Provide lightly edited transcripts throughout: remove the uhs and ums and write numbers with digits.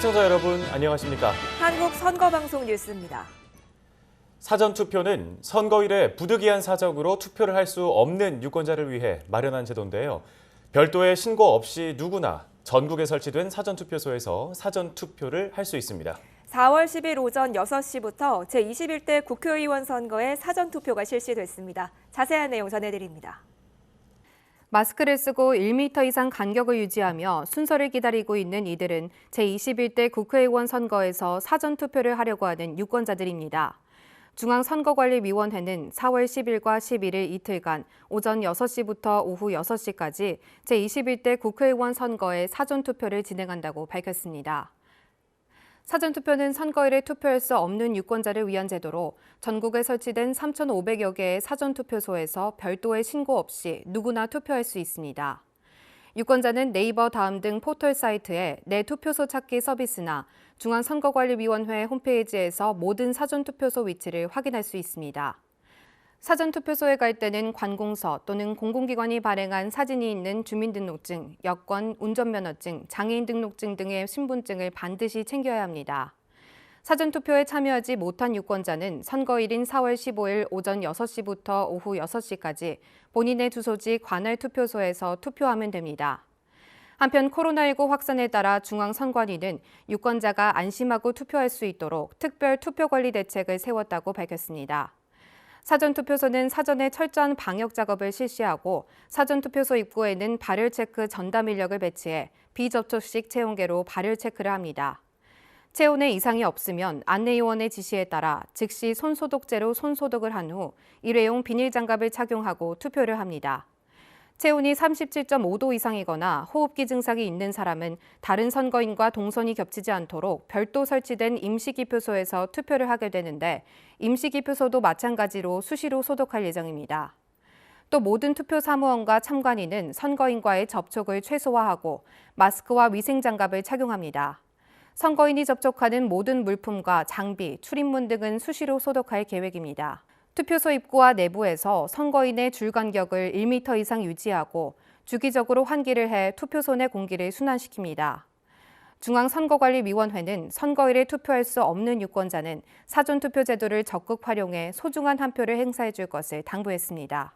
시청자 여러분 안녕하십니까? 한국 선거방송 뉴스입니다. 사전투표는 선거일에 부득이한 사정으로 투표를 할 수 없는 유권자를 위해 마련한 제도인데요. 별도의 신고 없이 누구나 전국에 설치된 사전투표소에서 사전투표를 할 수 있습니다. 4월 10일 오전 6시부터 제21대 국회의원 선거에 사전투표가 실시됐습니다. 자세한 내용 전해드립니다. 마스크를 쓰고 1m 이상 간격을 유지하며 순서를 기다리고 있는 이들은 제21대 국회의원 선거에서 사전투표를 하려고 하는 유권자들입니다. 중앙선거관리위원회는 4월 10일과 11일 이틀간 오전 6시부터 오후 6시까지 제21대 국회의원 선거에 사전투표를 진행한다고 밝혔습니다. 사전투표는 선거일에 투표할 수 없는 유권자를 위한 제도로 전국에 설치된 3,500여 개의 사전투표소에서 별도의 신고 없이 누구나 투표할 수 있습니다. 유권자는 네이버 다음 등 포털 사이트에 내 투표소 찾기 서비스나 중앙선거관리위원회 홈페이지에서 모든 사전투표소 위치를 확인할 수 있습니다. 사전투표소에 갈 때는 관공서 또는 공공기관이 발행한 사진이 있는 주민등록증, 여권, 운전면허증, 장애인 등록증 등의 신분증을 반드시 챙겨야 합니다. 사전투표에 참여하지 못한 유권자는 선거일인 4월 15일 오전 6시부터 오후 6시까지 본인의 주소지 관할 투표소에서 투표하면 됩니다. 한편 코로나19 확산에 따라 중앙선관위는 유권자가 안심하고 투표할 수 있도록 특별 투표관리 대책을 세웠다고 밝혔습니다. 사전투표소는 사전에 철저한 방역 작업을 실시하고 사전투표소 입구에는 발열 체크 전담 인력을 배치해 비접촉식 체온계로 발열 체크를 합니다. 체온에 이상이 없으면 안내요원의 지시에 따라 즉시 손소독제로 손소독을 한 후 일회용 비닐장갑을 착용하고 투표를 합니다. 체온이 37.5도 이상이거나 호흡기 증상이 있는 사람은 다른 선거인과 동선이 겹치지 않도록 별도 설치된 임시기표소에서 투표를 하게 되는데 임시기표소도 마찬가지로 수시로 소독할 예정입니다. 또 모든 투표 사무원과 참관인은 선거인과의 접촉을 최소화하고 마스크와 위생장갑을 착용합니다. 선거인이 접촉하는 모든 물품과 장비, 출입문 등은 수시로 소독할 계획입니다. 투표소 입구와 내부에서 선거인의 줄 간격을 1m 이상 유지하고 주기적으로 환기를 해 투표소 내 공기를 순환시킵니다. 중앙선거관리위원회는 선거일에 투표할 수 없는 유권자는 사전투표 제도를 적극 활용해 소중한 한 표를 행사해 줄 것을 당부했습니다.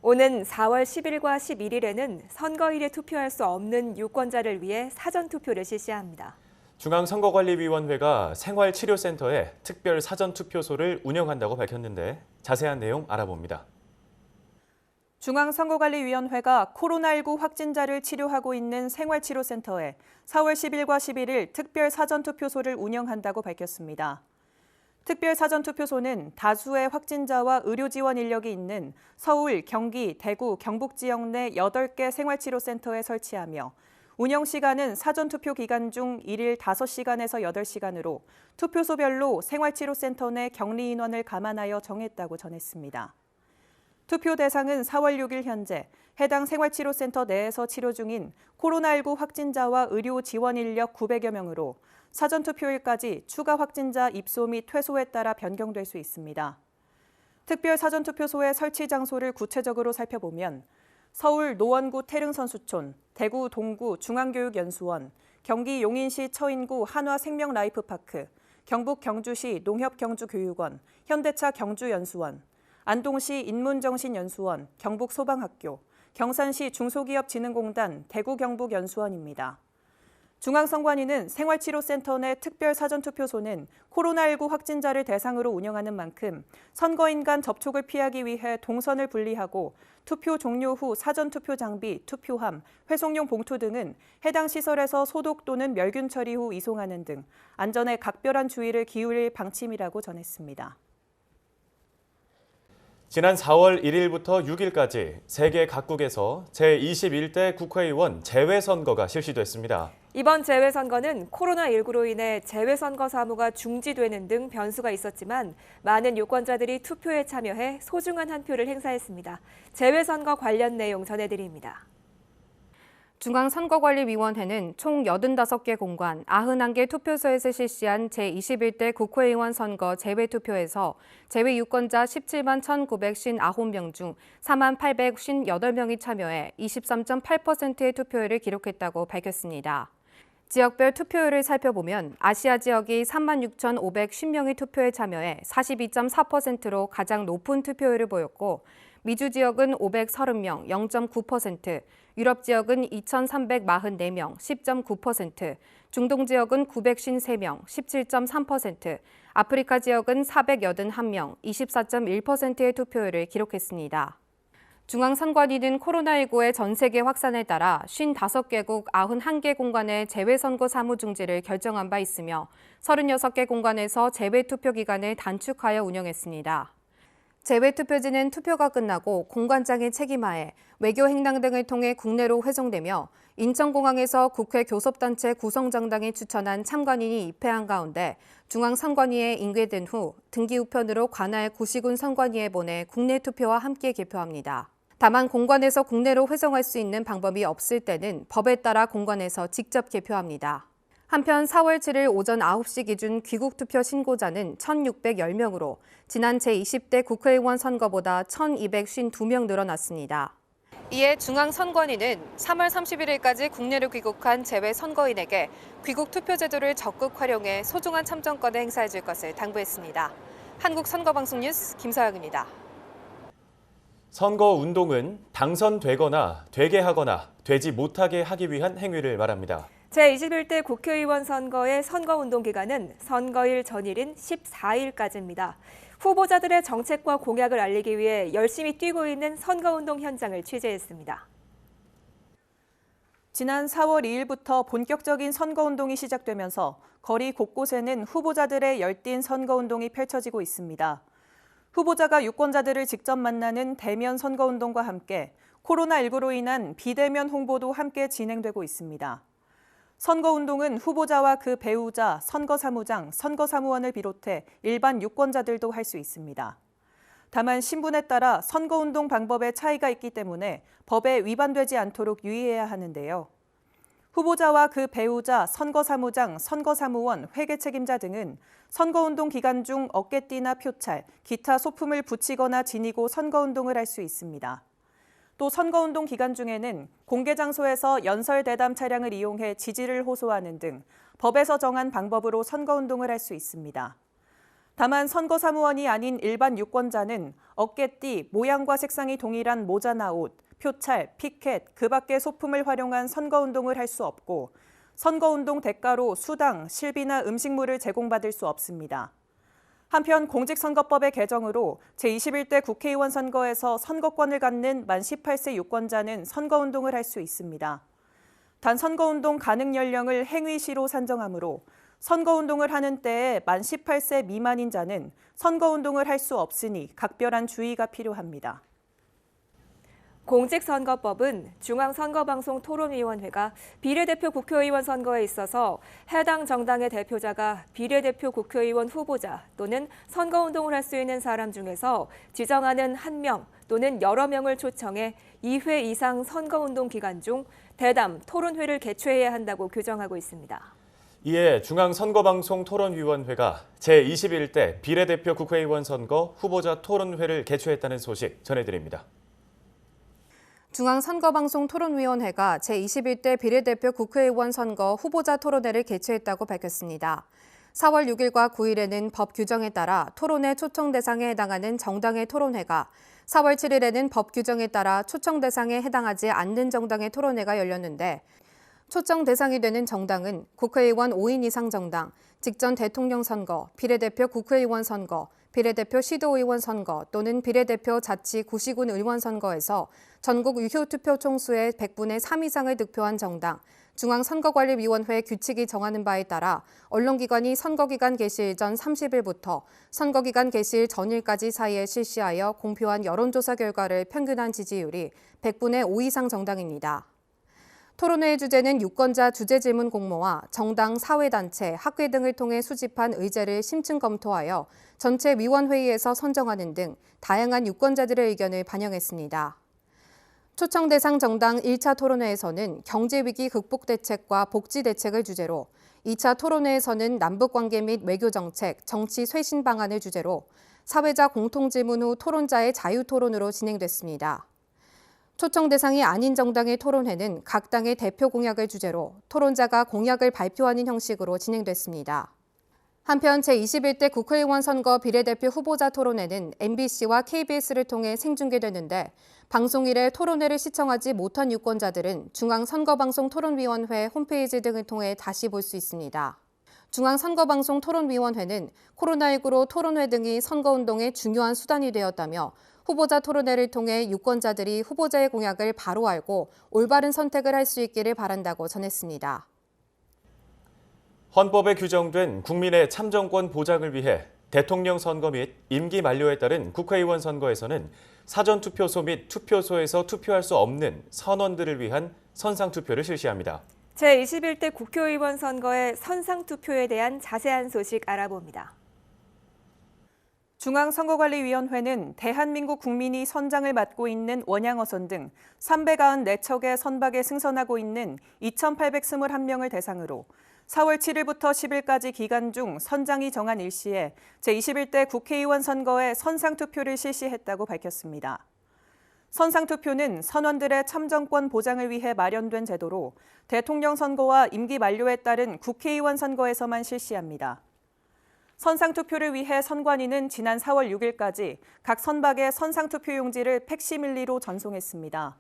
오는 4월 10일과 11일에는 선거일에 투표할 수 없는 유권자를 위해 사전투표를 실시합니다. 중앙선거관리위원회가 생활치료센터에 특별 사전투표소를 운영한다고 밝혔는데 자세한 내용 알아봅니다. 중앙선거관리위원회가 코로나19 확진자를 치료하고 있는 생활치료센터에 4월 10일과 11일 특별 사전투표소를 운영한다고 밝혔습니다. 특별 사전투표소는 다수의 확진자와 의료 지원 인력이 있는 서울, 경기, 대구, 경북 지역 내 8개 생활치료센터에 설치하며 운영 시간은 사전투표 기간 중 1일 5시간에서 8시간으로 투표소별로 생활치료센터 내 격리 인원을 감안하여 정했다고 전했습니다. 투표 대상은 4월 6일 현재 해당 생활치료센터 내에서 치료 중인 코로나19 확진자와 의료 지원 인력 900여 명으로 사전투표일까지 추가 확진자 입소 및 퇴소에 따라 변경될 수 있습니다. 특별 사전투표소의 설치 장소를 구체적으로 살펴보면 서울 노원구 태릉선수촌, 대구 동구 중앙교육연수원, 경기 용인시 처인구 한화생명라이프파크, 경북 경주시 농협경주교육원, 현대차 경주연수원, 안동시 인문정신연수원, 경북소방학교, 경산시 중소기업진흥공단 대구 경북연수원입니다. 중앙선관위는 생활치료센터 내 특별 사전투표소는 코로나19 확진자를 대상으로 운영하는 만큼 선거인 간 접촉을 피하기 위해 동선을 분리하고 투표 종료 후 사전투표 장비, 투표함, 회송용 봉투 등은 해당 시설에서 소독 또는 멸균 처리 후 이송하는 등 안전에 각별한 주의를 기울일 방침이라고 전했습니다. 지난 4월 1일부터 6일까지 세계 각국에서 제21대 국회의원 재외선거가 실시됐습니다. 이번 재외선거는 코로나19로 인해 재외선거 사무가 중지되는 등 변수가 있었지만 많은 유권자들이 투표에 참여해 소중한 한 표를 행사했습니다. 재외선거 관련 내용 전해드립니다. 중앙선거관리위원회는 총 85개 공관, 91개 투표소에서 실시한 제21대 국회의원 선거 재외투표에서 재외 유권자 17만 1,959명 중 4만 858명이 참여해 23.8%의 투표율을 기록했다고 밝혔습니다. 지역별 투표율을 살펴보면 아시아 지역이 36,550명의 투표에 참여해 42.4%로 가장 높은 투표율을 보였고 미주 지역은 530명, 0.9%, 유럽 지역은 2,344명, 10.9%, 중동 지역은 953명, 17.3%, 아프리카 지역은 481명, 24.1%의 투표율을 기록했습니다. 중앙선관위는 코로나19의 전 세계 확산에 따라 55개국 91개 공간의 재외선거 사무 중지를 결정한 바 있으며 36개 공간에서 재외투표 기간을 단축하여 운영했습니다. 재외투표지는 투표가 끝나고 공관장의 책임하에 외교행당 등을 통해 국내로 회송되며 인천공항에서 국회 교섭단체 구성정당이 추천한 참관인이 입회한 가운데 중앙선관위에 인계된 후 등기 우편으로 관할 구시군 선관위에 보내 국내 투표와 함께 개표합니다. 다만 공관에서 국내로 회송할 수 있는 방법이 없을 때는 법에 따라 공관에서 직접 개표합니다. 한편 4월 7일 오전 9시 기준 귀국투표 신고자는 1,610명으로 지난 제20대 국회의원 선거보다 1,252명 늘어났습니다. 이에 중앙선관위는 3월 31일까지 국내로 귀국한 재외 선거인에게 귀국투표 제도를 적극 활용해 소중한 참정권을 행사해 줄 것을 당부했습니다. 한국선거방송 뉴스 김서영입니다. 선거운동은 당선되거나 되게 하거나 되지 못하게 하기 위한 행위를 말합니다. 제21대 국회의원 선거의 선거운동 기간은 선거일 전일인 14일까지입니다. 후보자들의 정책과 공약을 알리기 위해 열심히 뛰고 있는 선거운동 현장을 취재했습니다. 지난 4월 2일부터 본격적인 선거운동이 시작되면서 거리 곳곳에는 후보자들의 열띤 선거운동이 펼쳐지고 있습니다. 후보자가 유권자들을 직접 만나는 대면 선거운동과 함께 코로나19로 인한 비대면 홍보도 함께 진행되고 있습니다. 선거운동은 후보자와 그 배우자, 선거사무장, 선거사무원을 비롯해 일반 유권자들도 할 수 있습니다. 다만 신분에 따라 선거운동 방법에 차이가 있기 때문에 법에 위반되지 않도록 유의해야 하는데요. 후보자와 그 배우자, 선거사무장, 선거사무원, 회계 책임자 등은 선거운동 기간 중 어깨띠나 표찰, 기타 소품을 붙이거나 지니고 선거운동을 할 수 있습니다. 또 선거운동 기간 중에는 공개 장소에서 연설 대담 차량을 이용해 지지를 호소하는 등 법에서 정한 방법으로 선거운동을 할 수 있습니다. 다만 선거사무원이 아닌 일반 유권자는 어깨띠, 모양과 색상이 동일한 모자나 옷, 표찰, 피켓, 그 밖의 소품을 활용한 선거운동을 할 수 없고 선거운동 대가로 수당, 실비나 음식물을 제공받을 수 없습니다. 한편 공직선거법의 개정으로 제21대 국회의원 선거에서 선거권을 갖는 만 18세 유권자는 선거운동을 할 수 있습니다. 단 선거운동 가능 연령을 행위시로 산정하므로 선거운동을 하는 때에 만 18세 미만인 자는 선거운동을 할 수 없으니 각별한 주의가 필요합니다. 공직선거법은 중앙선거방송토론위원회가 비례대표 국회의원 선거에 있어서 해당 정당의 대표자가 비례대표 국회의원 후보자 또는 선거운동을 할 수 있는 사람 중에서 지정하는 1명 또는 여러 명을 초청해 2회 이상 선거운동 기간 중 대담, 토론회를 개최해야 한다고 규정하고 있습니다. 이에 중앙선거방송토론위원회가 제21대 비례대표 국회의원 선거 후보자 토론회를 개최했다는 소식 전해드립니다. 중앙선거방송토론위원회가 제21대 비례대표 국회의원 선거 후보자 토론회를 개최했다고 밝혔습니다. 4월 6일과 9일에는 법 규정에 따라 토론회 초청 대상에 해당하는 정당의 토론회가 4월 7일에는 법 규정에 따라 초청 대상에 해당하지 않는 정당의 토론회가 열렸는데 초청 대상이 되는 정당은 국회의원 5인 이상 정당, 직전 대통령 선거, 비례대표 국회의원 선거, 비례대표 시도의원 선거 또는 비례대표 자치 구시군 의원 선거에서 전국 유효투표 총수의 100분의 3 이상을 득표한 정당, 중앙선거관리위원회 규칙이 정하는 바에 따라 언론기관이 선거기간 개시일 전 30일부터 선거기간 개시일 전일까지 사이에 실시하여 공표한 여론조사 결과를 평균한 지지율이 100분의 5 이상 정당입니다. 토론회의 주제는 유권자 주제질문 공모와 정당, 사회단체, 학회 등을 통해 수집한 의제를 심층 검토하여 전체 위원회의에서 선정하는 등 다양한 유권자들의 의견을 반영했습니다. 초청 대상 정당 1차 토론회에서는 경제위기 극복 대책과 복지 대책을 주제로, 2차 토론회에서는 남북관계 및 외교정책, 정치 쇄신 방안을 주제로 사회자 공통질문 후 토론자의 자유토론으로 진행됐습니다. 초청 대상이 아닌 정당의 토론회는 각 당의 대표 공약을 주제로 토론자가 공약을 발표하는 형식으로 진행됐습니다. 한편 제21대 국회의원 선거 비례대표 후보자 토론회는 MBC와 KBS를 통해 생중계되는데 방송 일에 토론회를 시청하지 못한 유권자들은 중앙선거방송토론위원회 홈페이지 등을 통해 다시 볼 수 있습니다. 중앙선거방송토론위원회는 코로나19로 토론회 등이 선거운동의 중요한 수단이 되었다며 후보자 토론회를 통해 유권자들이 후보자의 공약을 바로 알고 올바른 선택을 할 수 있기를 바란다고 전했습니다. 헌법에 규정된 국민의 참정권 보장을 위해 대통령 선거 및 임기 만료에 따른 국회의원 선거에서는 사전투표소 및 투표소에서 투표할 수 없는 선원들을 위한 선상투표를 실시합니다. 제21대 국회의원 선거의 선상투표에 대한 자세한 소식 알아봅니다. 중앙선거관리위원회는 대한민국 국민이 선장을 맡고 있는 원양어선 등 394척의 선박에 승선하고 있는 2,821명을 대상으로 4월 7일부터 10일까지 기간 중 선장이 정한 일시에 제21대 국회의원 선거에 선상투표를 실시했다고 밝혔습니다. 선상투표는 선원들의 참정권 보장을 위해 마련된 제도로 대통령 선거와 임기 만료에 따른 국회의원 선거에서만 실시합니다. 선상투표를 위해 선관위는 지난 4월 6일까지 각 선박에 선상투표 용지를 팩시밀리로 전송했습니다.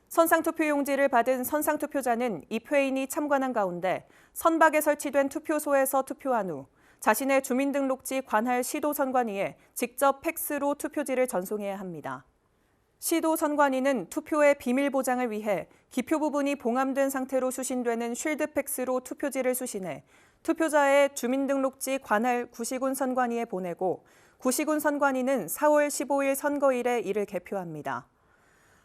선상투표 용지를 받은 선상투표자는 입회인이 참관한 가운데 선박에 설치된 투표소에서 투표한 후 자신의 주민등록지 관할 시도선관위에 직접 팩스로 투표지를 전송해야 합니다. 시도선관위는 투표의 비밀 보장을 위해 기표 부분이 봉함된 상태로 수신되는 쉴드 팩스로 투표지를 수신해 투표자의 주민등록지 관할 구시군 선관위에 보내고 구시군 선관위는 4월 15일 선거일에 이를 개표합니다.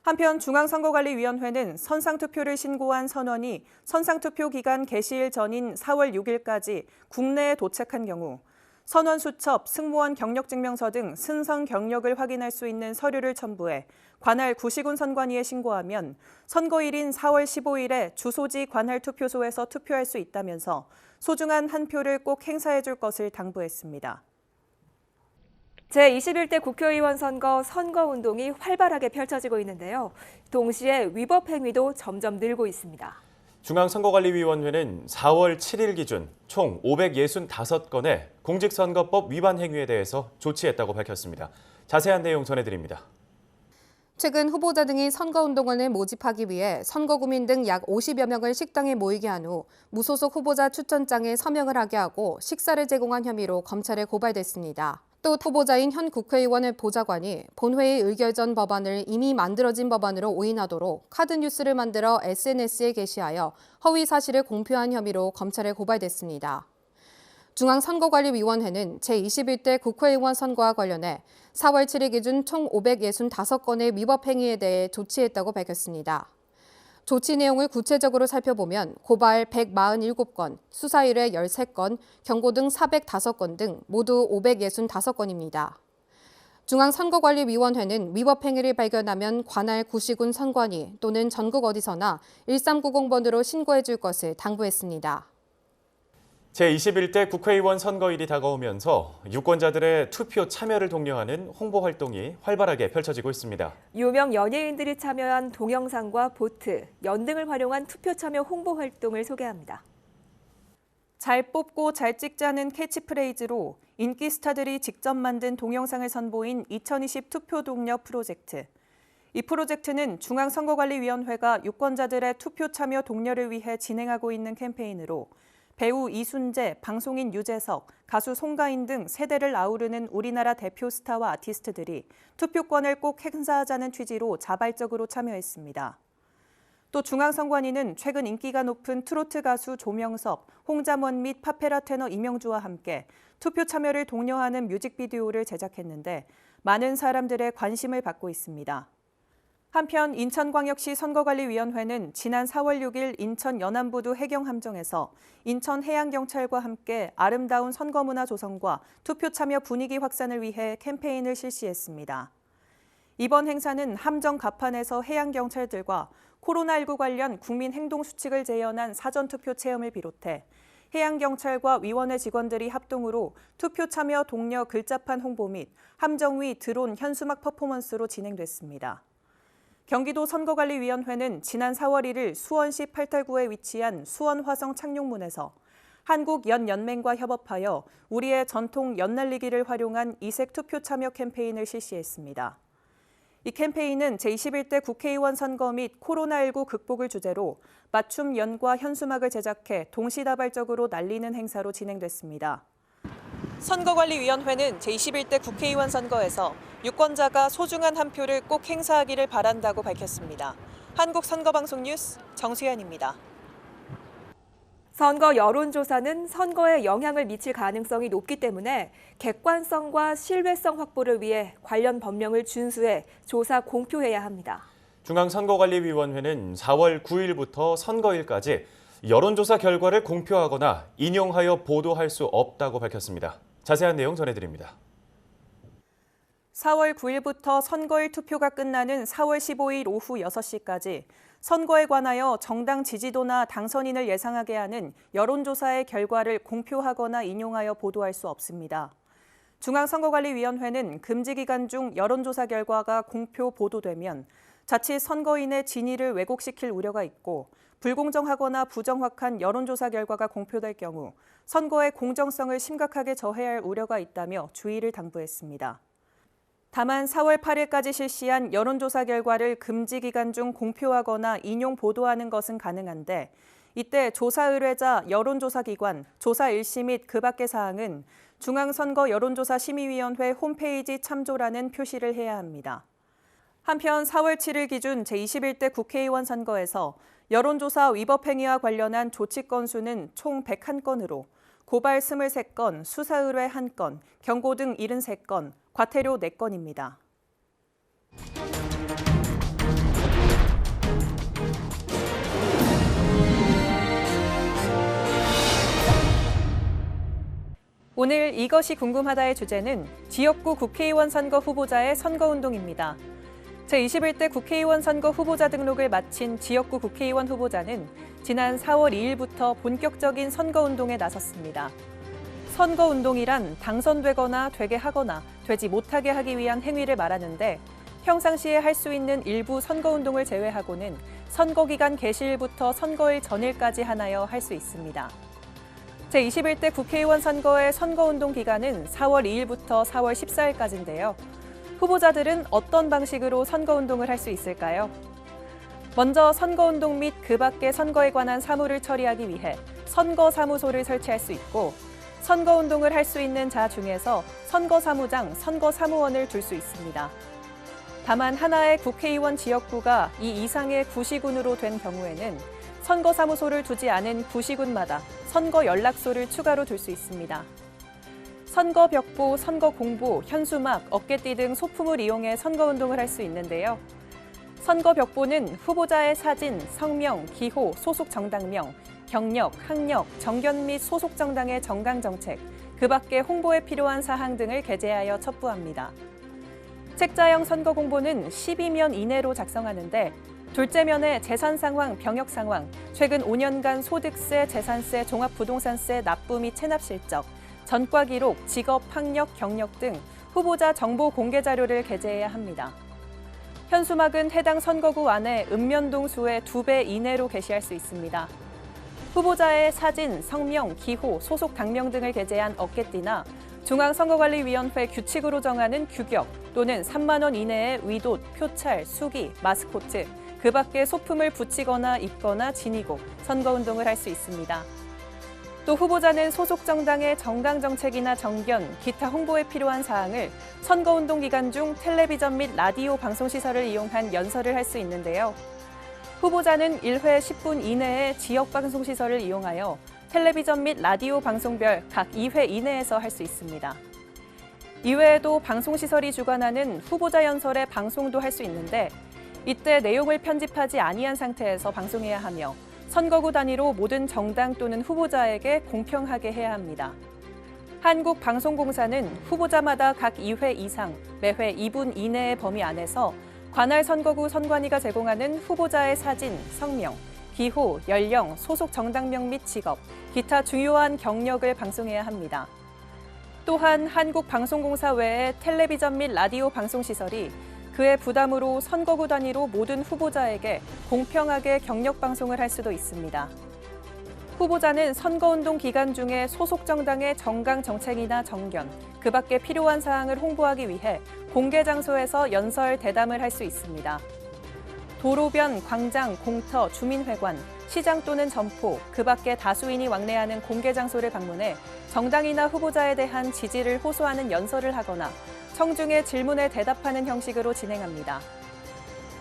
한편 중앙선거관리위원회는 선상투표를 신고한 선원이 선상투표 기간 개시일 전인 4월 6일까지 국내에 도착한 경우 선원 수첩, 승무원 경력증명서 등 승선 경력을 확인할 수 있는 서류를 첨부해 관할 구시군 선관위에 신고하면 선거일인 4월 15일에 주소지 관할 투표소에서 투표할 수 있다면서 소중한 한 표를 꼭 행사해 줄 것을 당부했습니다. 제21대 국회의원 선거운동이 활발하게 펼쳐지고 있는데요. 동시에 위법 행위도 점점 늘고 있습니다. 중앙선거관리위원회는 4월 7일 기준 총 565건의 공직선거법 위반 행위에 대해서 조치했다고 밝혔습니다. 자세한 내용 전해드립니다. 최근 후보자 등이 선거운동원을 모집하기 위해 선거구민 등 약 50여 명을 식당에 모이게 한 후 무소속 후보자 추천장에 서명을 하게 하고 식사를 제공한 혐의로 검찰에 고발됐습니다. 또 후보자인 현 국회의원의 보좌관이 본회의 의결 전 법안을 이미 만들어진 법안으로 오인하도록 카드뉴스를 만들어 SNS에 게시하여 허위 사실을 공표한 혐의로 검찰에 고발됐습니다. 중앙선거관리위원회는 제21대 국회의원 선거와 관련해 4월 7일 기준 총 565건의 위법 행위에 대해 조치했다고 밝혔습니다. 조치 내용을 구체적으로 살펴보면 고발 147건, 수사 의뢰 13건, 경고 등 405건 등 모두 565건입니다. 중앙선거관리위원회는 위법 행위를 발견하면 관할 구시군 선관위 또는 전국 어디서나 1390번으로 신고해 줄 것을 당부했습니다. 제21대 국회의원 선거일이 다가오면서 유권자들의 투표 참여를 독려하는 홍보 활동이 활발하게 펼쳐지고 있습니다. 유명 연예인들이 참여한 동영상과 보트, 연등을 활용한 투표 참여 홍보 활동을 소개합니다. 잘 뽑고 잘 찍자는 캐치프레이즈로 인기 스타들이 직접 만든 동영상을 선보인 2020 투표 독려 프로젝트. 이 프로젝트는 중앙선거관리위원회가 유권자들의 투표 참여 독려를 위해 진행하고 있는 캠페인으로 배우 이순재, 방송인 유재석, 가수 송가인 등 세대를 아우르는 우리나라 대표 스타와 아티스트들이 투표권을 꼭 행사하자는 취지로 자발적으로 참여했습니다. 또 중앙선관위는 최근 인기가 높은 트로트 가수 조명섭, 홍자먼 및 파페라 테너 이명주와 함께 투표 참여를 독려하는 뮤직비디오를 제작했는데 많은 사람들의 관심을 받고 있습니다. 한편 인천광역시 선거관리위원회는 지난 4월 6일 인천 연안부두 해경함정에서 인천해양경찰과 함께 아름다운 선거문화 조성과 투표 참여 분위기 확산을 위해 캠페인을 실시했습니다. 이번 행사는 함정 갑판에서 해양경찰들과 코로나19 관련 국민 행동 수칙을 재현한 사전투표 체험을 비롯해 해양경찰과 위원회 직원들이 합동으로 투표 참여 독려 글자판 홍보 및 함정 위 드론 현수막 퍼포먼스로 진행됐습니다. 경기도 선거관리위원회는 지난 4월 1일 수원시 팔달구에 위치한 수원화성 착륙문에서 한국연연맹과 협업하여 우리의 전통 연날리기를 활용한 이색 투표 참여 캠페인을 실시했습니다. 이 캠페인은 제21대 국회의원 선거 및 코로나19 극복을 주제로 맞춤 연과 현수막을 제작해 동시다발적으로 날리는 행사로 진행됐습니다. 선거관리위원회는 제21대 국회의원 선거에서 유권자가 소중한 한 표를 꼭 행사하기를 바란다고 밝혔습니다. 한국선거방송 뉴스 정수현입니다. 선거 여론조사는 선거에 영향을 미칠 가능성이 높기 때문에 객관성과 신뢰성 확보를 위해 관련 법령을 준수해 조사 공표해야 합니다. 중앙선거관리위원회는 4월 9일부터 선거일까지 여론조사 결과를 공표하거나 인용하여 보도할 수 없다고 밝혔습니다. 자세한 내용 전해드립니다. 4월 9일부터 선거일 투표가 끝나는 4월 15일 오후 6시까지 선거에 관하여 정당 지지도나 당선인을 예상하게 하는 여론조사의 결과를 공표하거나 인용하여 보도할 수 없습니다. 중앙선거관리위원회는 금지 기간 중 여론조사 결과가 공표 보도되면 자칫 선거인의 진위를 왜곡시킬 우려가 있고 불공정하거나 부정확한 여론조사 결과가 공표될 경우 선거의 공정성을 심각하게 저해할 우려가 있다며 주의를 당부했습니다. 다만 4월 8일까지 실시한 여론조사 결과를 금지 기간 중 공표하거나 인용 보도하는 것은 가능한데 이때 조사 의뢰자 여론조사기관, 조사 일시 및 그 밖의 사항은 중앙선거 여론조사심의위원회 홈페이지 참조라는 표시를 해야 합니다. 한편 4월 7일 기준 제21대 국회의원 선거에서 여론조사 위법 행위와 관련한 조치 건수는 총 101건으로 고발 23건, 수사 의뢰 1건, 경고 등 73건, 과태료 4건입니다. 오늘 이것이 궁금하다의 주제는 지역구 국회의원 선거 후보자의 선거운동입니다. 제21대 국회의원 선거 후보자 등록을 마친 지역구 국회의원 후보자는 지난 4월 2일부터 본격적인 선거운동에 나섰습니다. 선거운동이란 당선되거나 되게 하거나 되지 못하게 하기 위한 행위를 말하는데 평상시에 할 수 있는 일부 선거운동을 제외하고는 선거기간 개시일부터 선거일 전일까지 하나여 할 수 있습니다. 제21대 국회의원 선거의 선거운동 기간은 4월 2일부터 4월 14일까지인데요. 후보자들은 어떤 방식으로 선거운동을 할 수 있을까요? 먼저 선거운동 및 그 밖의 선거에 관한 사무를 처리하기 위해 선거사무소를 설치할 수 있고 선거운동을 할 수 있는 자 중에서 선거사무장, 선거사무원을 둘 수 있습니다. 다만 하나의 국회의원 지역구가 이 이상의 구시군으로 된 경우에는 선거사무소를 두지 않은 구시군마다 선거연락소를 추가로 둘 수 있습니다. 선거벽보, 선거공보, 현수막, 어깨띠 등 소품을 이용해 선거운동을 할 수 있는데요. 선거벽보는 후보자의 사진, 성명, 기호, 소속 정당명, 경력, 학력, 정견 및 소속 정당의 정강정책, 그 밖의 홍보에 필요한 사항 등을 게재하여 첩부합니다. 책자형 선거공보는 12면 이내로 작성하는데 둘째 면에 재산 상황, 병역 상황, 최근 5년간 소득세, 재산세, 종합부동산세 납부 및 체납 실적, 전과 기록, 직업, 학력, 경력 등 후보자 정보 공개 자료를 게재해야 합니다. 현수막은 해당 선거구 안에 읍면동 수의 2배 이내로 게시할 수 있습니다. 후보자의 사진, 성명, 기호, 소속 당명 등을 게재한 어깨띠나 중앙선거관리위원회 규칙으로 정하는 규격 또는 3만 원 이내의 위돗, 표찰, 수기, 마스코트, 그 밖의 소품을 붙이거나 입거나 지니고 선거운동을 할 수 있습니다. 또 후보자는 소속 정당의 정강정책이나 정견, 기타 홍보에 필요한 사항을 선거운동 기간 중 텔레비전 및 라디오 방송시설을 이용한 연설을 할 수 있는데요. 후보자는 1회 10분 이내에 지역방송시설을 이용하여 텔레비전 및 라디오 방송별 각 2회 이내에서 할 수 있습니다. 이외에도 방송시설이 주관하는 후보자 연설의 방송도 할 수 있는데 이때 내용을 편집하지 아니한 상태에서 방송해야 하며 선거구 단위로 모든 정당 또는 후보자에게 공평하게 해야 합니다. 한국방송공사는 후보자마다 각 2회 이상, 매회 2분 이내의 범위 안에서 관할 선거구 선관위가 제공하는 후보자의 사진, 성명, 기호, 연령, 소속 정당명 및 직업, 기타 중요한 경력을 방송해야 합니다. 또한 한국방송공사 외에 텔레비전 및 라디오 방송시설이 그의 부담으로 선거구 단위로 모든 후보자에게 공평하게 경력 방송을 할 수도 있습니다. 후보자는 선거운동 기간 중에 소속 정당의 정강 정책이나 정견, 그 밖에 필요한 사항을 홍보하기 위해 공개 장소에서 연설 대담을 할 수 있습니다. 도로변, 광장, 공터, 주민회관, 시장 또는 점포, 그 밖에 다수인이 왕래하는 공개 장소를 방문해 정당이나 후보자에 대한 지지를 호소하는 연설을 하거나 청중의 질문에 대답하는 형식으로 진행합니다.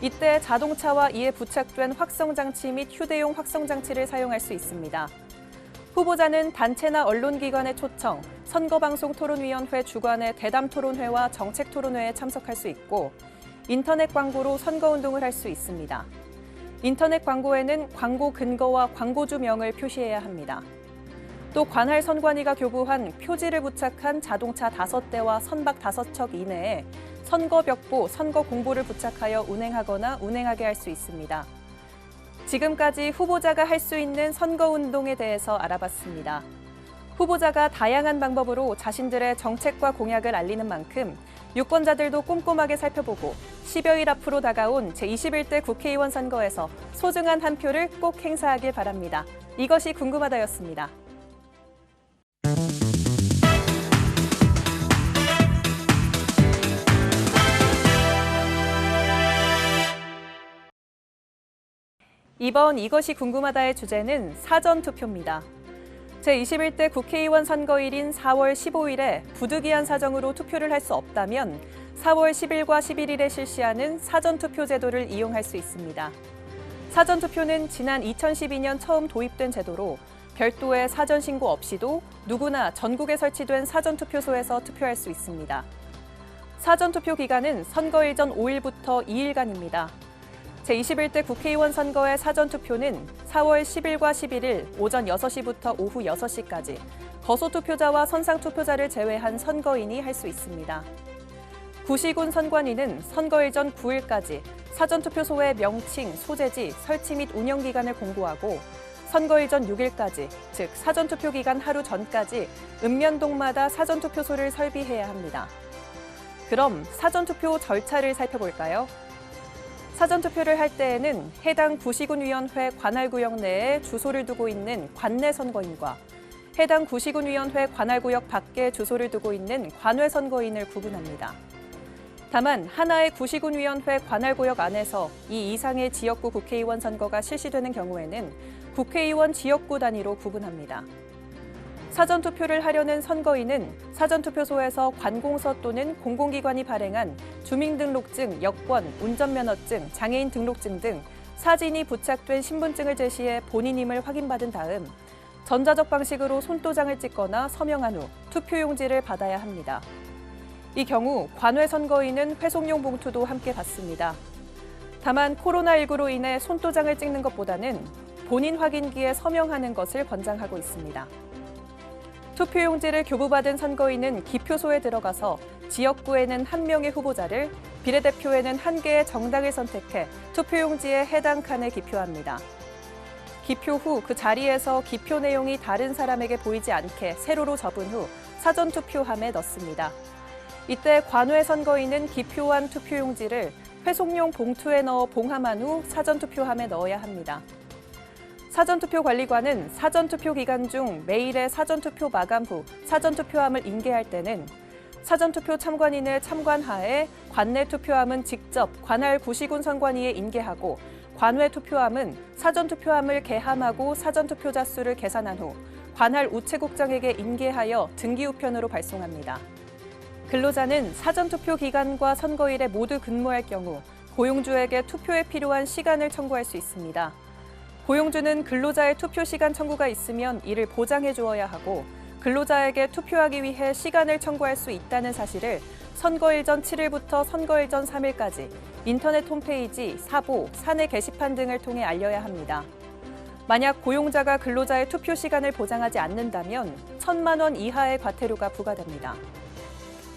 이때 자동차와 이에 부착된 확성장치 및 휴대용 확성장치를 사용할 수 있습니다. 후보자는 단체나 언론기관의 초청, 선거방송토론위원회 주관의 대담토론회와 정책토론회에 참석할 수 있고 인터넷 광고로 선거운동을 할 수 있습니다. 인터넷 광고에는 광고 근거와 광고주명을 표시해야 합니다. 또 관할 선관위가 교부한 표지를 부착한 자동차 5대와 선박 5척 이내에 선거벽보, 선거공보를 부착하여 운행하거나 운행하게 할 수 있습니다. 지금까지 후보자가 할 수 있는 선거운동에 대해서 알아봤습니다. 후보자가 다양한 방법으로 자신들의 정책과 공약을 알리는 만큼 유권자들도 꼼꼼하게 살펴보고 10여일 앞으로 다가온 제21대 국회의원 선거에서 소중한 한 표를 꼭 행사하길 바랍니다. 이것이 궁금하다였습니다. 이번 이것이 궁금하다의 주제는 사전투표입니다. 제21대 국회의원 선거일인 4월 15일에 부득이한 사정으로 투표를 할 수 없다면 4월 10일과 11일에 실시하는 사전투표 제도를 이용할 수 있습니다. 사전투표는 지난 2012년 처음 도입된 제도로 별도의 사전신고 없이도 누구나 전국에 설치된 사전투표소에서 투표할 수 있습니다. 사전투표 기간은 선거일 전 5일부터 2일간입니다. 제21대 국회의원 선거의 사전투표는 4월 10일과 11일 오전 6시부터 오후 6시까지 거소투표자와 선상투표자를 제외한 선거인이 할 수 있습니다. 구시군 선관위는 선거일 전 9일까지 사전투표소의 명칭, 소재지, 설치 및 운영기간을 공고하고 선거일 전 6일까지, 즉 사전투표 기간 하루 전까지 읍면동마다 사전투표소를 설비해야 합니다. 그럼 사전투표 절차를 살펴볼까요? 사전투표를 할 때에는 해당 구시군위원회 관할구역 내에 주소를 두고 있는 관내 선거인과 해당 구시군위원회 관할구역 밖에 주소를 두고 있는 관외 선거인을 구분합니다. 다만 하나의 구시군위원회 관할구역 안에서 이 이상의 지역구 국회의원 선거가 실시되는 경우에는 국회의원 지역구 단위로 구분합니다. 사전투표를 하려는 선거인은 사전투표소에서 관공서 또는 공공기관이 발행한 주민등록증, 여권, 운전면허증, 장애인 등록증 등 사진이 부착된 신분증을 제시해 본인임을 확인받은 다음 전자적 방식으로 손도장을 찍거나 서명한 후 투표용지를 받아야 합니다. 이 경우 관외 선거인은 회송용 봉투도 함께 받습니다. 다만 코로나19로 인해 손도장을 찍는 것보다는 본인 확인기에 서명하는 것을 권장하고 있습니다. 투표용지를 교부받은 선거인은 기표소에 들어가서 지역구에는 한 명의 후보자를, 비례대표에는 한 개의 정당을 선택해 투표용지에 해당 칸에 기표합니다. 기표 후 그 자리에서 기표 내용이 다른 사람에게 보이지 않게 세로로 접은 후 사전투표함에 넣습니다. 이때 관외 선거인은 기표한 투표용지를 회송용 봉투에 넣어 봉함한 후 사전투표함에 넣어야 합니다. 사전투표관리관은 사전투표 기간 중 매일의 사전투표 마감 후 사전투표함을 인계할 때는 사전투표 참관인의 참관하에 관내 투표함은 직접 관할 구시군 선관위에 인계하고 관외 투표함은 사전투표함을 개함하고 사전투표자 수를 계산한 후 관할 우체국장에게 인계하여 등기우편으로 발송합니다. 근로자는 사전투표 기간과 선거일에 모두 근무할 경우 고용주에게 투표에 필요한 시간을 청구할 수 있습니다. 고용주는 근로자의 투표 시간 청구가 있으면 이를 보장해 주어야 하고 근로자에게 투표하기 위해 시간을 청구할 수 있다는 사실을 선거일 전 7일부터 선거일 전 3일까지 인터넷 홈페이지, 사보, 사내 게시판 등을 통해 알려야 합니다. 만약 고용자가 근로자의 투표 시간을 보장하지 않는다면 1,000만 원 이하의 과태료가 부과됩니다.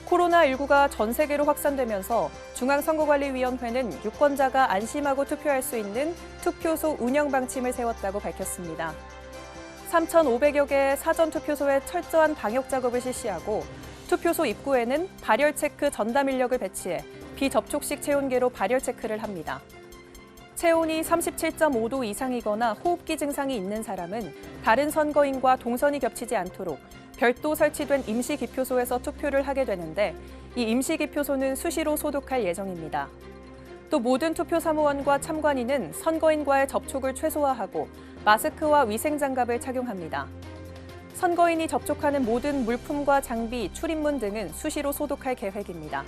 코로나19가 전 세계로 확산되면서 중앙선거관리위원회는 유권자가 안심하고 투표할 수 있는 투표소 운영 방침을 세웠다고 밝혔습니다. 3,500여 개의 사전투표소에 철저한 방역 작업을 실시하고 투표소 입구에는 발열 체크 전담 인력을 배치해 비접촉식 체온계로 발열 체크를 합니다. 체온이 37.5도 이상이거나 호흡기 증상이 있는 사람은 다른 선거인과 동선이 겹치지 않도록 별도 설치된 임시기표소에서 투표를 하게 되는데 이 임시기표소는 수시로 소독할 예정입니다. 또 모든 투표 사무원과 참관인은 선거인과의 접촉을 최소화하고 마스크와 위생장갑을 착용합니다. 선거인이 접촉하는 모든 물품과 장비, 출입문 등은 수시로 소독할 계획입니다.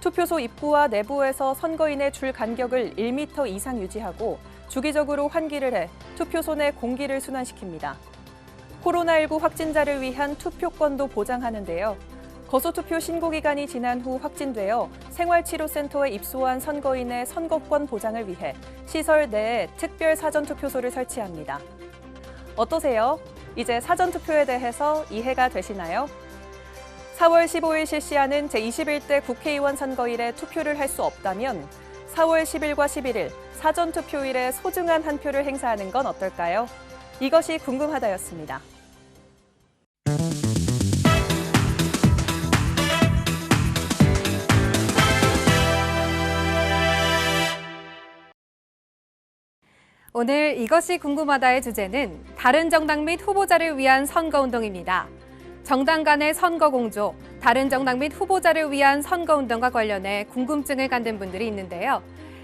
투표소 입구와 내부에서 선거인의 줄 간격을 1m 이상 유지하고 주기적으로 환기를 해 투표소 내 공기를 순환시킵니다. 코로나19 확진자를 위한 투표권도 보장하는데요. 거소투표 신고 기간이 지난 후 확진되어 생활치료센터에 입소한 선거인의 선거권 보장을 위해 시설 내에 특별 사전투표소를 설치합니다. 어떠세요? 이제 사전투표에 대해서 이해가 되시나요? 4월 15일 실시하는 제21대 국회의원 선거일에 투표를 할 수 없다면 4월 10일과 11일 사전투표일에 소중한 한 표를 행사하는 건 어떨까요? 이것이 궁금하다였습니다. 오늘 이것이 궁금하다의 주제는 다른 정당 및 후보자를 위한 선거운동입니다. 정당 간의 선거 공조, 다른 정당 및 후보자를 위한 선거운동과 관련해 궁금증을 갖는 분들이 있는데요.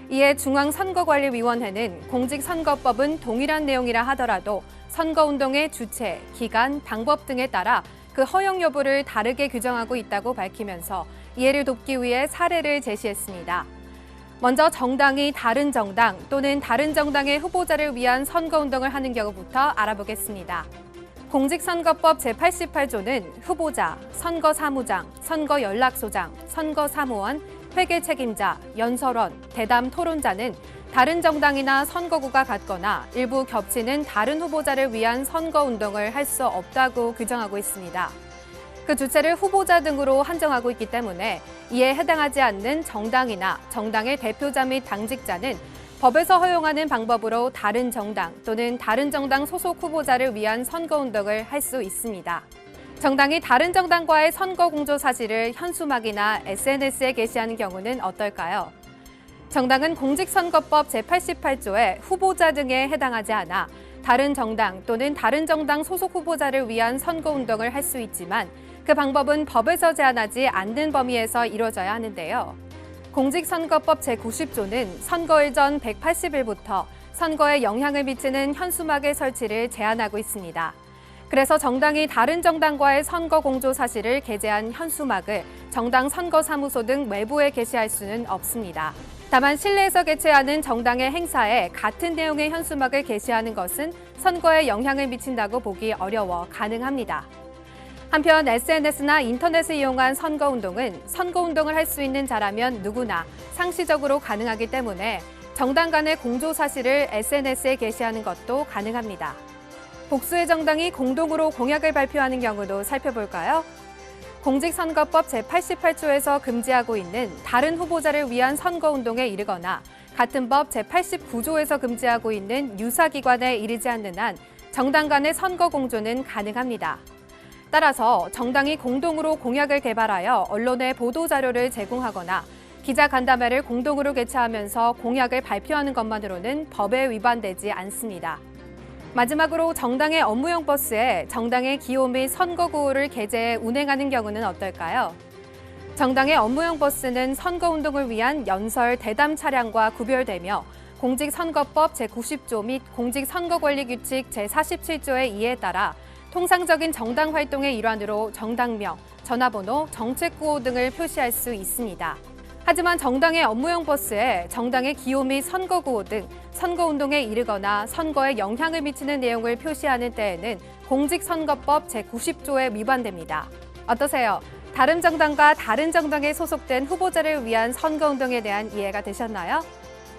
이에 중앙선거관리위원회는 공직선거법은 동일한 내용이라 하더라도 선거운동의 주체, 기간, 방법 등에 따라 그 허용 여부를 다르게 규정하고 있다고 밝히면서 이해를 돕기 위해 사례를 제시했습니다. 먼저 정당이 다른 정당 또는 다른 정당의 후보자를 위한 선거운동을 하는 경우부터 알아보겠습니다. 공직선거법 제88조는 후보자, 선거사무장, 선거연락소장, 선거사무원, 회계책임자, 연설원, 대담 토론자는 다른 정당이나 선거구가 같거나 일부 겹치는 다른 후보자를 위한 선거운동을 할 수 없다고 규정하고 있습니다. 그 주체를 후보자 등으로 한정하고 있기 때문에 이에 해당하지 않는 정당이나 정당의 대표자 및 당직자는 법에서 허용하는 방법으로 다른 정당 또는 다른 정당 소속 후보자를 위한 선거운동을 할 수 있습니다. 정당이 다른 정당과의 선거 공조 사실을 현수막이나 SNS에 게시하는 경우는 어떨까요? 정당은 공직선거법 제88조의 후보자 등에 해당하지 않아 다른 정당 또는 다른 정당 소속 후보자를 위한 선거운동을 할 수 있지만 그 방법은 법에서 제한하지 않는 범위에서 이루어져야 하는데요. 공직선거법 제90조는 선거일 전 180일부터 선거에 영향을 미치는 현수막의 설치를 제한하고 있습니다. 그래서 정당이 다른 정당과의 선거 공조 사실을 게재한 현수막을 정당 선거사무소 등 외부에 게시할 수는 없습니다. 다만 실내에서 개최하는 정당의 행사에 같은 내용의 현수막을 게시하는 것은 선거에 영향을 미친다고 보기 어려워 가능합니다. 한편 SNS나 인터넷을 이용한 선거운동은 선거운동을 할 수 있는 자라면 누구나 상시적으로 가능하기 때문에 정당 간의 공조 사실을 SNS에 게시하는 것도 가능합니다. 복수의 정당이 공동으로 공약을 발표하는 경우도 살펴볼까요? 공직선거법 제88조에서 금지하고 있는 다른 후보자를 위한 선거운동에 이르거나 같은 법 제89조에서 금지하고 있는 유사기관에 이르지 않는 한 정당 간의 선거 공조는 가능합니다. 따라서 정당이 공동으로 공약을 개발하여 언론에 보도자료를 제공하거나 기자간담회를 공동으로 개최하면서 공약을 발표하는 것만으로는 법에 위반되지 않습니다. 마지막으로 정당의 업무용 버스에 정당의 기호 및 선거구호를 게재해 운행하는 경우는 어떨까요? 정당의 업무용 버스는 선거운동을 위한 연설, 대담 차량과 구별되며 공직선거법 제90조 및 공직선거관리규칙 제47조의 이에 따라 통상적인 정당 활동의 일환으로 정당명, 전화번호, 정책구호 등을 표시할 수 있습니다. 하지만 정당의 업무용 버스에 정당의 기호 및 선거구호 등 선거운동에 이르거나 선거에 영향을 미치는 내용을 표시하는 때에는 공직선거법 제90조에 위반됩니다. 어떠세요? 다른 정당과 다른 정당에 소속된 후보자를 위한 선거운동에 대한 이해가 되셨나요?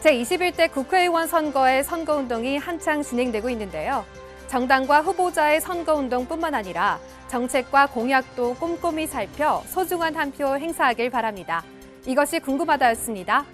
제21대 국회의원 선거의 선거운동이 한창 진행되고 있는데요. 정당과 후보자의 선거운동뿐만 아니라 정책과 공약도 꼼꼼히 살펴 소중한 한 표 행사하길 바랍니다. 이것이 궁금하다였습니다.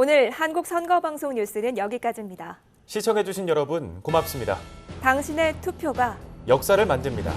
오늘 한국선거방송 뉴스는 여기까지입니다. 시청해주신 여러분 고맙습니다. 당신의 투표가 역사를 만듭니다.